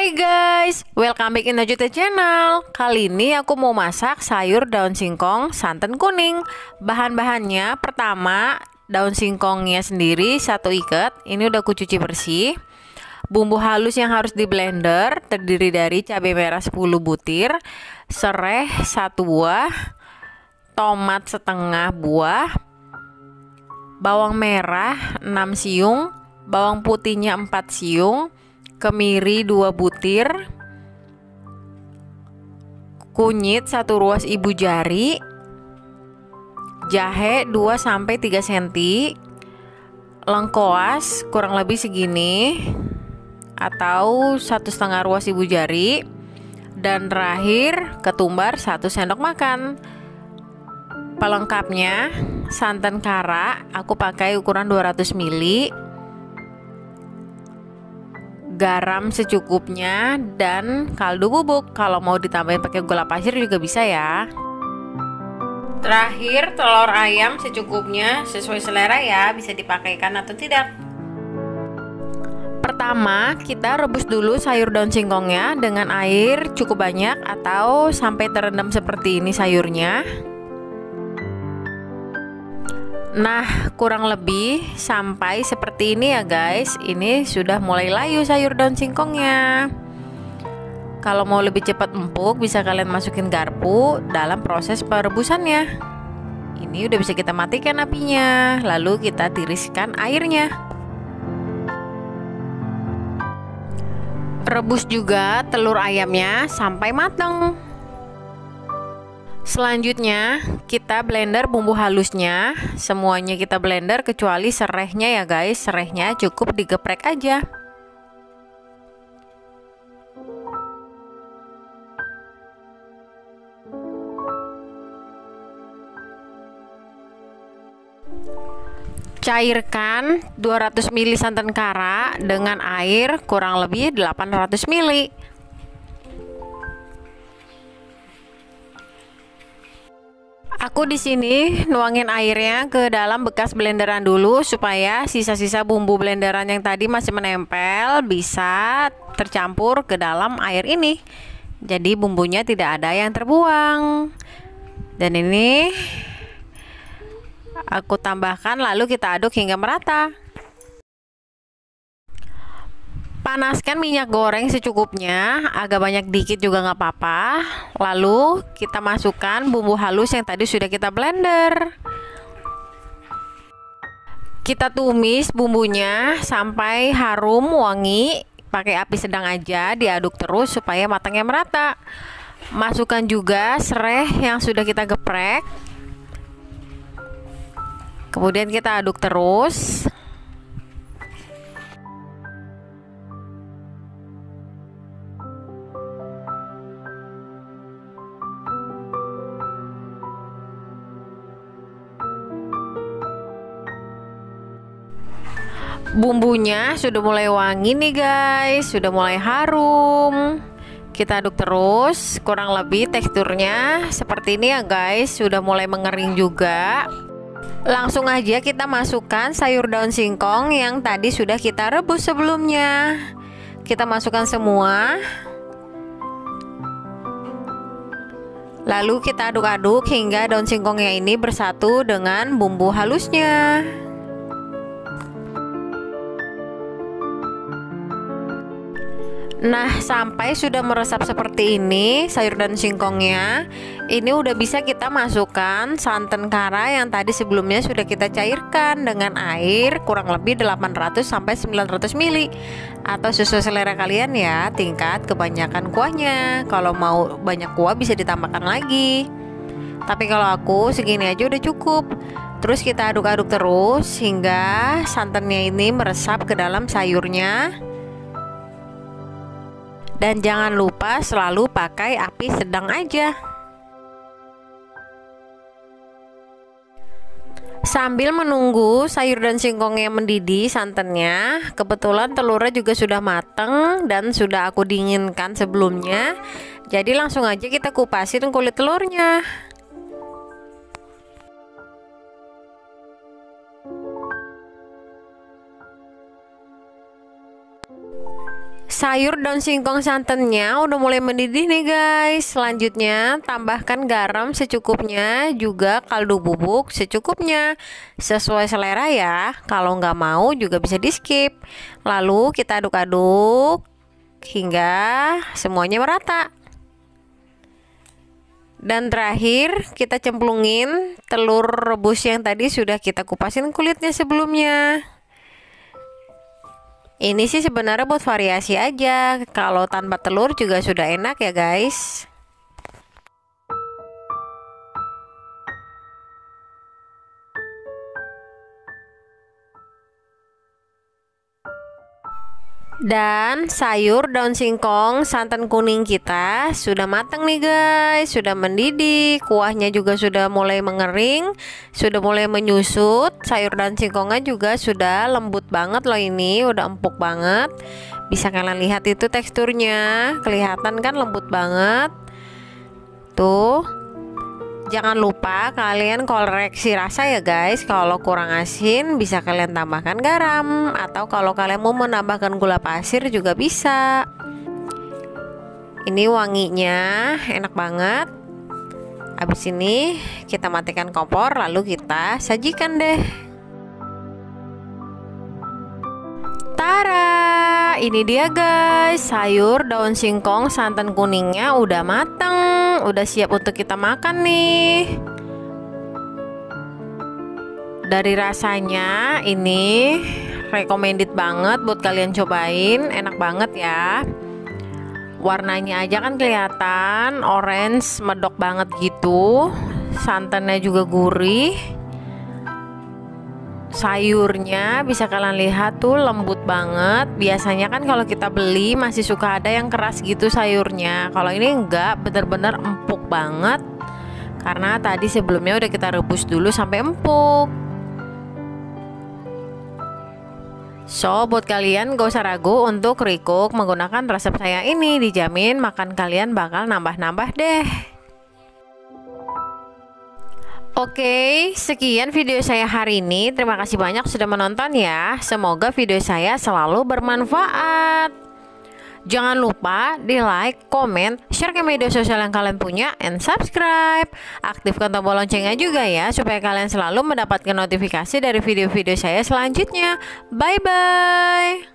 Hai guys, welcome back in the channel. Kali ini aku mau masak sayur daun singkong santan kuning. Bahan-bahannya pertama daun singkongnya sendiri 1 ikat. Ini udah aku cuci bersih. Bumbu halus yang harus di blender terdiri dari cabai merah 10 butir, serai 1 buah, tomat setengah buah, bawang merah 6 siung, bawang putihnya 4 siung, kemiri 2 butir, kunyit 1 ruas ibu jari, jahe 2-3 cm, lengkoas kurang lebih segini atau 1,5 ruas ibu jari, dan terakhir ketumbar 1 sendok makan. Pelengkapnya santan kara aku pakai ukuran 200 ml, garam secukupnya, dan kaldu bubuk. Kalau mau ditambahin pakai gula pasir juga bisa ya. Terakhir telur ayam secukupnya, sesuai selera ya, bisa dipakaikan atau tidak. Pertama kita rebus dulu sayur daun singkongnya dengan air cukup banyak atau sampai terendam seperti ini sayurnya. Nah, kurang lebih sampai seperti ini ya guys. Ini sudah mulai layu sayur daun singkongnya. Kalau mau lebih cepat empuk, bisa kalian masukin garpu dalam proses perebusannya. Ini udah bisa kita matikan apinya, lalu kita tiriskan airnya. Rebus juga telur ayamnya sampai matang. Selanjutnya kita blender bumbu halusnya. Semuanya kita blender kecuali serehnya ya guys. Serehnya cukup digeprek aja. Cairkan 200 ml santan kara dengan air kurang lebih 800 ml. Aku di sini nuangin airnya ke dalam bekas blenderan dulu supaya sisa-sisa bumbu blenderan yang tadi masih menempel bisa tercampur ke dalam air ini. Jadi bumbunya tidak ada yang terbuang. Dan ini aku tambahkan, lalu kita aduk hingga merata. Panaskan minyak goreng secukupnya, agak banyak dikit juga nggak apa-apa. Lalu kita masukkan bumbu halus yang tadi sudah kita blender. Kita tumis bumbunya sampai harum wangi, pakai api sedang aja, diaduk terus supaya matangnya merata. Masukkan juga serai yang sudah kita geprek. Kemudian kita aduk terus. Bumbunya sudah mulai wangi nih guys, sudah mulai harum. Kita aduk terus, kurang lebih teksturnya seperti ini ya guys, sudah mulai mengering juga. Langsung aja kita masukkan sayur daun singkong yang tadi sudah kita rebus sebelumnya. Kita masukkan semua. Lalu kita aduk-aduk hingga daun singkongnya ini bersatu dengan bumbu halusnya. Nah, sampai sudah meresap seperti ini sayur daun singkongnya, ini udah bisa kita masukkan santan kara yang tadi sebelumnya sudah kita cairkan dengan air kurang lebih 800-900 ml atau sesuai selera kalian ya, tingkat kebanyakan kuahnya. Kalau mau banyak kuah bisa ditambahkan lagi, tapi kalau aku segini aja udah cukup. Terus kita aduk-aduk terus hingga santannya ini meresap ke dalam sayurnya. Dan jangan lupa selalu pakai api sedang aja. Sambil menunggu sayur dan singkongnya mendidih santannya, kebetulan telurnya juga sudah mateng dan sudah aku dinginkan sebelumnya. Jadi langsung aja kita kupasin kulit telurnya. Sayur daun singkong santannya udah mulai mendidih nih guys. Selanjutnya tambahkan garam secukupnya, juga kaldu bubuk secukupnya. Sesuai selera ya, kalau nggak mau juga bisa di skip. Lalu kita aduk-aduk hingga semuanya merata. Dan terakhir kita cemplungin telur rebus yang tadi sudah kita kupasin kulitnya sebelumnya. Ini sih sebenarnya buat variasi aja. Kalau tanpa telur juga sudah enak ya guys. Dan sayur daun singkong santan kuning kita sudah matang nih guys, sudah mendidih, kuahnya juga sudah mulai mengering, sudah mulai menyusut. Sayur daun singkongnya juga sudah lembut banget loh, ini udah empuk banget. Bisa kalian lihat itu teksturnya, kelihatan kan lembut banget. Tuh. Jangan lupa kalian koreksi rasa ya guys. Kalau kurang asin bisa kalian tambahkan garam, atau kalau kalian mau menambahkan gula pasir juga bisa. Ini wanginya enak banget. Habis ini kita matikan kompor, lalu kita sajikan deh. Tara, ini dia guys, sayur daun singkong santan kuningnya udah mateng, udah siap untuk kita makan nih. Dari rasanya ini recommended banget buat kalian cobain, enak banget ya. Warnanya aja kan kelihatan orange medok banget gitu. Santannya juga gurih. Sayurnya bisa kalian lihat tuh lembut banget. Biasanya kan kalau kita beli masih suka ada yang keras gitu sayurnya. Kalau ini enggak, bener-bener empuk banget. Karena tadi sebelumnya udah kita rebus dulu sampai empuk. So, buat kalian gak usah ragu untuk recook menggunakan resep saya ini. Dijamin makan kalian bakal nambah-nambah deh. Oke, sekian video saya hari ini. Terima kasih banyak sudah menonton ya. Semoga video saya selalu bermanfaat. Jangan lupa di like, komen, share ke media sosial yang kalian punya, and subscribe. Aktifkan tombol loncengnya juga ya, supaya kalian selalu mendapatkan notifikasi dari video-video saya selanjutnya. Bye-bye.